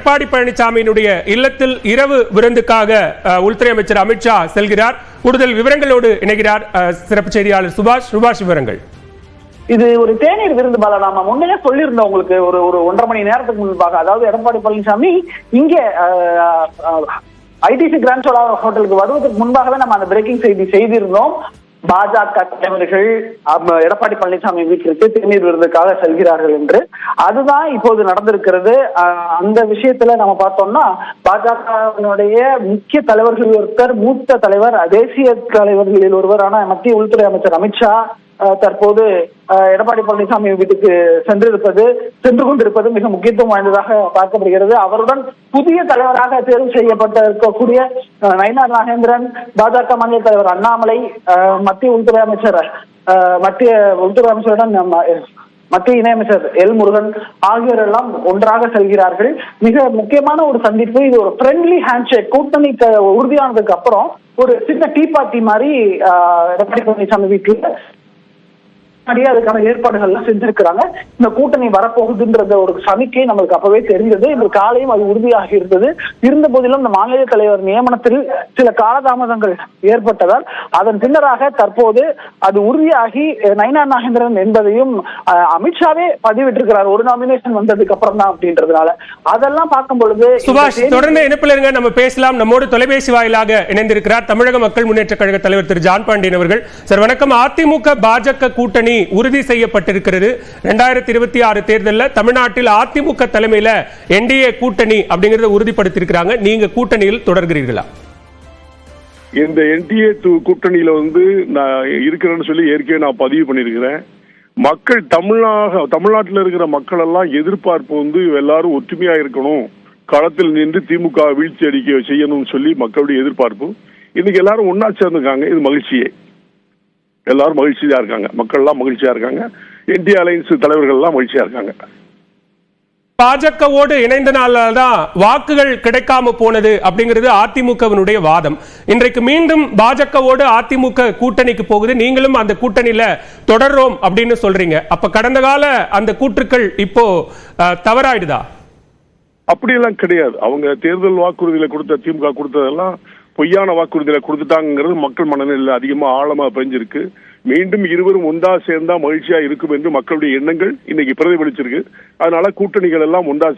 எடப்பாடி பழனிசாமியினுடைய இல்லத்தில் இரவு விருந்துக்காக உள்துறை அமைச்சர் அமித்ஷா செல்கிறார். கூடுதல் விவரங்களோடு இணைகிறார் சிறப்பு செய்தியாளர் சுபாஷ். விவரங்கள். இது ஒரு தேநீர் விருந்து பால. நாம முன்னே சொல்லியிருந்தோம் உங்களுக்கு ஒரு 1.5 மணி நேரத்துக்கு முன்பாக. அதாவது எடப்பாடி பழனிசாமி இங்கே ஐடிசி கிராண்ட் சோலா ஹோட்டலுக்கு வருவதற்கு முன்பாகவே நம்ம அந்த பிரேக்கிங் செய்தி செய்திருந்தோம். பாஜக தலைவர்கள் எடப்பாடி பழனிசாமி வீட்டிற்கு தேநீர் விருதுக்காக செல்கிறார்கள் என்று. அதுதான் இப்போது நடந்திருக்கிறது. அந்த விஷயத்துல நம்ம பார்த்தோம்னா பாஜகவினுடைய முக்கிய தலைவர்களில் ஒருத்தர், மூத்த தலைவர், தேசிய தலைவர்களில் ஒருவரான மத்திய உள்துறை அமைச்சர் அமித்ஷா தற்போது எடப்பாடி பழனிசாமி வீட்டுக்கு சென்று கொண்டிருப்பது மிக முக்கியத்துவம் வாய்ந்ததாக பார்க்கப்படுகிறது. அவருடன் புதிய தலைவராக தேர்வு செய்யப்பட்ட இருக்கக்கூடிய நயினார் நாகேந்திரன், பாஜக மாநில தலைவர் அண்ணாமலை, மத்திய உள்துறை அமைச்சருடன் மத்திய இணையமைச்சர் எல் முருகன் ஆகியோர் எல்லாம் ஒன்றாக செல்கிறார்கள். மிக முக்கியமான ஒரு சந்திப்பு. இது ஒரு ஃப்ரெண்ட்லி ஹேண்ட்ஷேக். கூட்டணி உறுதியானதுக்கு அப்புறம் ஒரு சின்ன டீ பார்ட்டி மாதிரி எடப்பாடி பழனிசாமி வீட்டுல அதுக்கான ஏற்பாடுகள் எல்லாம் செஞ்சிருக்கிறாங்க. இந்த கூட்டணி வரப்போகுதுன்ற ஒரு சமிக்கை நம்மளுக்கு அப்பவே தெரிந்தது. இன்று காலையும் அது உறுதியாக இருந்த போதிலும் இந்த மாநில தலைவர் நியமனத்தில் சில காலதாமதங்கள் ஏற்பட்டதால் அதன் பின்னராக தற்போது அது உறுதியாகி நயினார் நாகேந்திரன் என்பதையும் அமித்ஷாவே பதிவிட்டிருக்கிறார். ஒரு நாமினேஷன் வந்ததுக்கு அப்புறம் தான் அப்படின்றதுனால அதெல்லாம் பார்க்கும் பொழுது சுபாஷ் தொடர்ந்து இணைப்பில் இருங்க, நம்ம பேசலாம். நம்மோடு தொலைபேசி வாயிலாக இணைந்திருக்கிறார் தமிழக மக்கள் முன்னேற்ற கழக தலைவர் திரு ஜான் பாண்டியன் அவர்கள். சார் வணக்கம். அதிமுக பாஜக கூட்டணி உறுதி செய்யப்பட்டிருக்கிறது. 2026 தேர்தலில் தமிழ்நாட்டில் அதிமுக தலைமையில் என்டிஏ கூட்டணி அப்படிங்கறத உறுதிப்படுத்தியிருக்கிறாங்க. நீங்க கூட்டணியில் தொடர்கிறீர்களா? இந்த என்டிஏ கூட்டணியில நான் இருக்கிறேன்னு சொல்லி ஏற்கனவே நான் பதிவு பண்ணியிருக்கிறேன். மக்கள் தமிழ்நாட்டில் இருக்கிற மக்கள் எல்லாம் எதிர்பார்ப்பு எல்லாரும் ஒற்றுமையா இருக்கணும், களத்தில் நின்று திமுக வீழ்ச்சி அடிக்க செய்யணும்னு சொல்லி மக்களுடைய எதிர்பார்ப்பு. இன்னைக்கு எல்லாரும் ஒன்னா சேர்ந்துருக்காங்க. இது மகிழ்ச்சியே. எல்லாரும் மகிழ்ச்சியா இருக்காங்க. மக்கள் எல்லாம் மகிழ்ச்சியா இருக்காங்க. என்டிஏ அலையன்ஸ் தலைவர்கள் எல்லாம் மகிழ்ச்சியா இருக்காங்க. பாஜகவோடு இணைந்தனால்தான் வாக்குகள் கிடைக்காம போனது அப்படிங்கிறது அதிமுகவினுடைய வாதம். இன்றைக்கு மீண்டும் பாஜகவோடு அதிமுக கூட்டணிக்கு போகுது. நீங்களும் அந்த கூட்டணியில தொடர்றோம் அப்படின்னு சொல்றீங்க. அப்ப கடந்த கால அந்த கூற்றுக்கள் இப்போ தவறாயிடுதா? அப்படியெல்லாம் கிடையாது. அவங்க தேர்தல் வாக்குறுதியில கொடுத்த திமுக கொடுத்ததெல்லாம் பொய்யான வாக்குறுதியில கொடுத்துட்டாங்கிறது மக்கள் மனநிலையில் அதிகமா ஆழமா பதிஞ்சிருக்கு. மீண்டும் இருவரும் ஒன்றா சேர்ந்தா மகிழ்ச்சியா இருக்கும் என்று மக்களுடைய எண்ணங்கள் இன்னைக்கு பிரதிபலிச்சிருக்கு. அதனால கூட்டணிகள் எல்லாம் ஒன்றா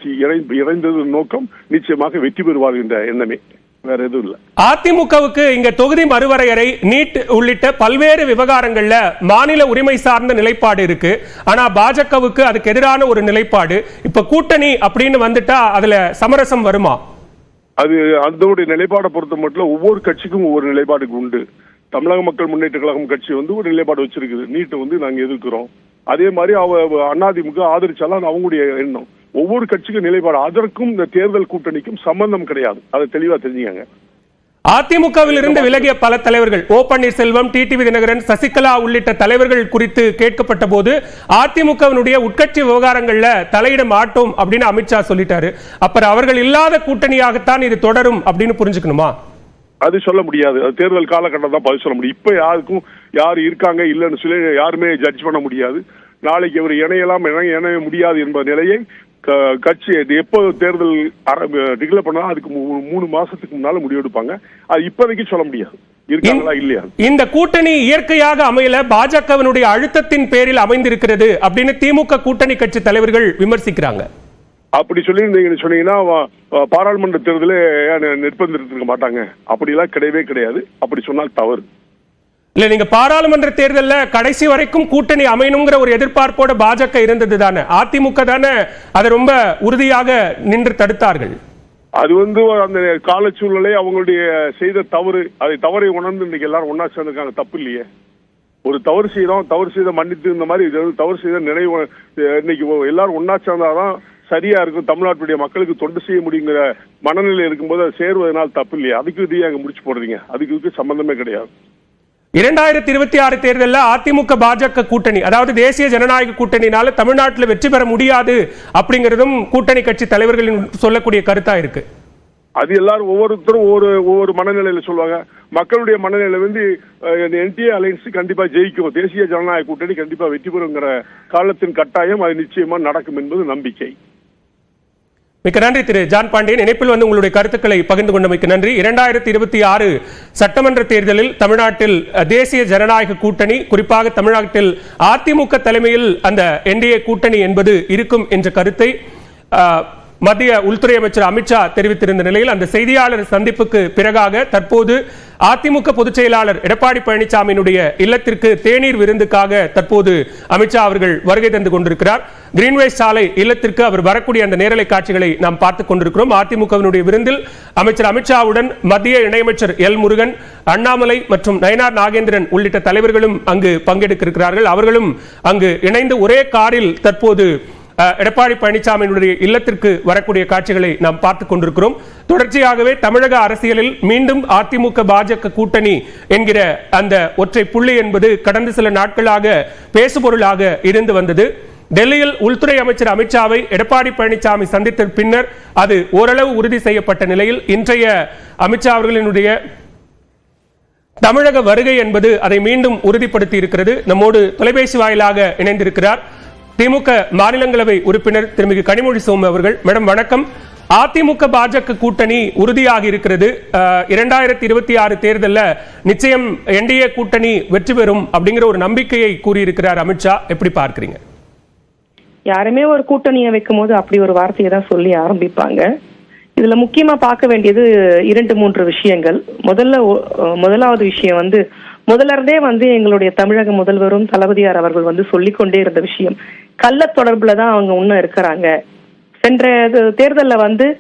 இணைந்தது நோக்கம் நிச்சயமாக வெற்றி பெறுவார்கள் என்ற எண்ணமே, வேற எதுவும் இல்ல. அதிமுகவுக்கு இங்க தொகுதி மறுவரையறை, நீட் உள்ளிட்ட பல்வேறு விவகாரங்கள்ல மாநில உரிமை சார்ந்த நிலைப்பாடு இருக்கு. ஆனா பாஜகவுக்கு அதுக்கு எதிரான ஒரு நிலைப்பாடு. இப்ப கூட்டணி அப்படின்னு வந்துட்டா அதுல சமரசம் வருமா? அது அதோடைய நிலைப்பாடை பொறுத்த மட்டும் ஒவ்வொரு கட்சிக்கும் ஒவ்வொரு நிலைப்பாடுக்கு உண்டு. தமிழக மக்கள் முன்னேற்ற கழகம் கட்சி ஒரு நிலைப்பாடு வச்சிருக்குது. நீட்டை நாங்க எதிர்க்கிறோம். அதே மாதிரி அதிமுக ஆதரிச்சாலும் அவங்களுடைய எண்ணம். ஒவ்வொரு கட்சிக்கும் நிலைப்பாடு. அதற்கும் இந்த தேர்தல் கூட்டணிக்கும் சம்பந்தம் கிடையாது. அதை தெளிவா தெரிஞ்சுங்க. அதிமுகவில் இருந்து விலகிய பல தலைவர்கள், ஓ பன்னீர்செல்வம், டிடிவி தினகரன், சசிகலா உள்ளிட்ட தலைவர்கள் குறித்து கேட்கப்பட்ட போது அதிமுகவினுடைய உட்கட்சி விவகாரங்கள்ல தலையிட மாட்டோம் அப்படின்னு அமித்ஷா சொல்லிட்டாரு. அப்புறம் அவர்கள் இல்லாத கூட்டணியாகத்தான் இது தொடரும் அப்படின்னு புரிஞ்சுக்கணுமா? அது சொல்ல முடியாது. அது தேர்தல் காலகட்டம் தான் பதில் சொல்ல முடியும். இப்ப யாருக்கும் யாரு இருக்காங்க இல்லைன்னு சொல்லி யாருமே ஜட்ஜ் பண்ண முடியாது. நாளைக்கு அவர் இணையலாம் இணைய முடியாது என்பது நிலையை கட்சி எப்போ தேர்தல் டிக்ளேர் பண்ணா அதுக்கு 3 மாசத்துக்கு முன்னால முடிவெடுப்பாங்க. அது இப்போதைக்கு சொல்ல முடியாது இருக்காங்களா இல்லையா. இந்த கூட்டணி இயற்கையாக அமையல, பாஜகவினுடைய அழுத்தத்தின் பேரில் அமைந்திருக்கிறது அப்படின்னு திமுக கூட்டணி கட்சி தலைவர்கள் விமர்சிக்கிறாங்க. அப்படி சொல்லி நீங்க சொன்னீங்கன்னா பாராளுமன்ற தேர்தலே நிர்பந்திருக்க மாட்டாங்க. அப்படிலாம் கிடையவே கிடையாது. அப்படி சொன்னால் தவறு இல்ல. நீங்க பாராளுமன்ற தேர்தலில் கடைசி வரைக்கும் கூட்டணி அமையணுங்கிற ஒரு எதிர்பார்ப்போட பாஜக இருந்தது தானே. அதிமுக தானே அதை ரொம்ப உறுதியாக நின்று தடுத்தார்கள். அது அந்த கால சூழ்நிலை அவங்களுடைய செய்த தவறு. அதை தவறை உணர்ந்து இன்னைக்கு எல்லாரும் ஒன்னா சேர்ந்திருக்காங்க. தப்பு இல்லையே. ஒரு தவறு செய்த மன்னித்து இந்த மாதிரி தவறு செய்த நினைவு இன்னைக்கு எல்லாரும் ஒன்னா சேர்ந்தாதான் சரியா இருக்கும். தமிழ்நாட்டுடைய மக்களுக்கு தொண்டு செய்ய முடியுங்கிற மனநிலை இருக்கும்போது அதை சேருவதனால் தப்பு இல்லையா. அதுக்கு அங்க முடிச்சு போடுறீங்க. அதுக்கு சம்பந்தமே கிடையாது. 2026 தேர்தலில் அதிமுக பாஜக கூட்டணி, அதாவது தேசிய ஜனநாயக கூட்டணினால தமிழ்நாட்டில் வெற்றி பெற முடியாது அப்படிங்கிறதும் கூட்டணி கட்சி தலைவர்களின் சொல்லக்கூடிய கருத்தா இருக்கு. அது எல்லாரும் ஒவ்வொருத்தரும் ஒவ்வொரு மனநிலையில சொல்லுவாங்க. மக்களுடைய மனநிலை என்டிஏ அலையன்ஸ் கண்டிப்பா ஜெயிக்கும், தேசிய ஜனநாயக கூட்டணி கண்டிப்பா வெற்றி பெறுங்கிற காலத்தின் கட்டாயம் அது நிச்சயமா நடக்கும் என்பது நம்பிக்கை. மிக்க நன்றி திரு ஜான் பாண்டியன். இணைப்பில் வந்து உங்களுடைய கருத்துக்களை பகிர்ந்து கொண்டமைக்கு நன்றி. 2026 சட்டமன்ற தேர்தலில் தமிழ்நாட்டில் தேசிய ஜனநாயக கூட்டணி, குறிப்பாக தமிழ்நாட்டில் அதிமுக தலைமையில் அந்த என்டிஏ கூட்டணி என்பது இருக்கும் என்ற கருத்தை மத்திய உள்துறை அமைச்சர் அமித்ஷா தெரிவித்திருந்த நிலையில் அந்த செய்தியாளர் சந்திப்புக்கு பிறகாக தற்போது அதிமுக பொதுச் செயலாளர் எடப்பாடி பழனிசாமியினுடைய இல்லத்திற்கு தேநீர் விருந்துக்காக தற்போது அமித்ஷா அவர்கள் வருகை தந்து கொண்டிருக்கிறார். கிரீன்வேஸ் சாலை இல்லத்திற்கு அவர் வரக்கூடிய அந்த நேரலை காட்சிகளை நாம் பார்த்துக் கொண்டிருக்கிறோம். அதிமுகவினுடைய விருந்தில் அமைச்சர் அமித்ஷாவுடன் மத்திய இணையமைச்சர் எல் முருகன், அண்ணாமலை மற்றும் நயனார் நாகேந்திரன் உள்ளிட்ட தலைவர்களும் அங்கு பங்கெடுக்க இருக்கிறார்கள். அவர்களும் அங்கு இணைந்து ஒரே காரில் தற்போது எடப்பாடி பழனிசாமியினுடைய இல்லத்திற்கு வரக்கூடிய காட்சிகளை நாம் பார்த்துக் கொண்டிருக்கிறோம். தொடர்ச்சியாகவே தமிழக அரசியலில் மீண்டும் அதிமுக பாஜக கூட்டணி என்கிற அந்த ஒற்றை புள்ளி என்பது கடந்த சில நாட்களாக பேசுபொருளாக இருந்து வந்தது. டெல்லியில் உள்துறை அமைச்சர் அமித்ஷாவை எடப்பாடி பழனிசாமி சந்தித்த பின்னர் அது ஓரளவு உறுதி செய்யப்பட்ட நிலையில் இன்றைய அமித்ஷா அவர்களினுடைய தமிழக வருகை என்பது அதை மீண்டும் உறுதிப்படுத்தி இருக்கிறது. நம்மோடு தொலைபேசி வாயிலாக இணைந்திருக்கிறார் திமுக மாநிலங்களவை உறுப்பினர் திருமிகு கனிமொழி சோமு அவர்கள். மேடம் வணக்கம். அதிமுக பாஜக கூட்டணி உறுதியாக இருக்கிறது. 2026 தேர்தலில் நிச்சயம் என்டிஏ கூட்டணி வெற்றி பெறும் அப்படிங்கிற ஒரு நம்பிக்கையை கூறியிருக்கிறார் அமித்ஷா. எப்படி பார்க்கிறீங்க? யாருமே ஒரு கூட்டணியை வைக்கும் போது அப்படி ஒரு வார்த்தையை தான் சொல்லி ஆரம்பிப்பாங்க. இதுல முக்கியமா பார்க்க வேண்டியது 2-3 விஷயங்கள். முதலாவது விஷயம் முதல்ல இருந்தே எங்களுடைய தமிழக முதல்வரும் தளபதியார் அவர்கள் சொல்லிக்கொண்டே இருந்த விஷயம், கள்ள தொடர்புல தான் அவங்க இன்னும் இருக்கிறாங்க. சென்ற தேர்தலில்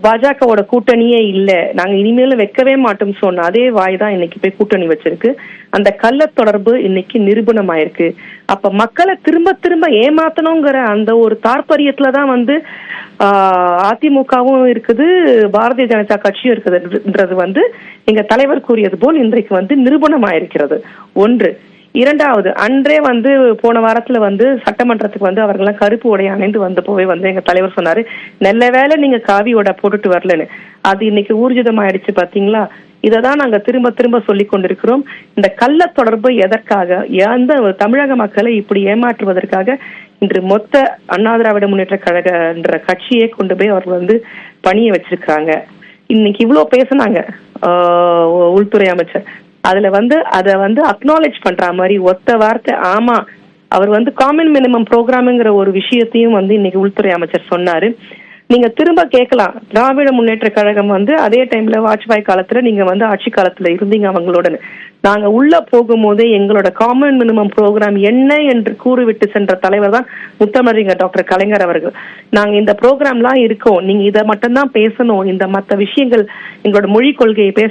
பாஜகவோட கூட்டணியே இல்லை, நாங்க இனிமேலும் வைக்கவே மாட்டோம் சொன்ன அதே வாய் தான் இன்னைக்கு போய் கூட்டணி வச்சிருக்கு. அந்த கள்ள தொடர்பு இன்னைக்கு நிரூபணமாயிருக்கு. அப்ப மக்களை திரும்ப திரும்ப ஏமாத்தணுங்கிற அந்த ஒரு தாற்பயத்துலதான் அதிமுகவும் இருக்குது, பாரதிய ஜனதா கட்சியும் இருக்குதுன்றது எங்க தலைவர் கூறியது போல் இன்றைக்கு நிரூபணமாயிருக்கிறது. ஒன்று. இரண்டாவது, அன்றே போன வாரத்துல சட்டமன்றத்துக்கு அவர்கள்லாம் கருப்பு உடை அணிந்து வந்தப்போவே எங்க தலைவர் சொன்னாரு, நல்ல வேலை நீங்க காவி உடை போட்டுட்டு வரலன்னு. அது இன்னைக்கு ஊர்ஜிதமாயிடுச்சு பாத்தீங்களா? இததான் நாங்க திரும்ப திரும்ப சொல்லி கொண்டிருக்கிறோம். இந்த கள்ள தொடர்பு எதற்காக, எந்த தமிழக மக்களை இப்படி ஏமாற்றுவதற்காக இன்று மொத்த அண்ணா திராவிட முன்னேற்ற கழக என்ற கட்சியை கொண்டு போய் அவர்கள் பணிய வச்சிருக்காங்க. இன்னைக்கு இவ்வளவு பேசினாங்க உள்துறை அமைச்சர், அதுல அத அக்னாலேஜ் பண்ற மாதிரி ஒத்த வார்த்தை ஆமா அவர் காமன் மினிமம் ப்ரோக்ராம்ங்கிற ஒரு விஷயத்தையும் இன்னைக்கு உள்துறை அமைச்சர் சொன்னாரு. நீங்க திரும்ப கேட்கலாம், திராவிட முன்னேற்ற கழகம் அதே டைம்ல வாஜ்பாய் காலத்துல நீங்க ஆட்சி காலத்துல இருந்தீங்க அவங்களோட. நாங்க உள்ள போகும்போதே எங்களோட காமன் மினிமம் ப்ரோக்ராம் என்ன என்று கூறிவிட்டு சென்ற தலைவர் தான் முத்தமிழறிஞர் டாக்டர் கலைஞர் அவர்கள். நாங்க இந்த ப்ரோக்ராம்லாம் இருக்கோம், நீங்க இதை மட்டும்தான் பேசணும், இந்த மற்ற விஷயங்கள் எங்களோட மொழி கொள்கையை பேச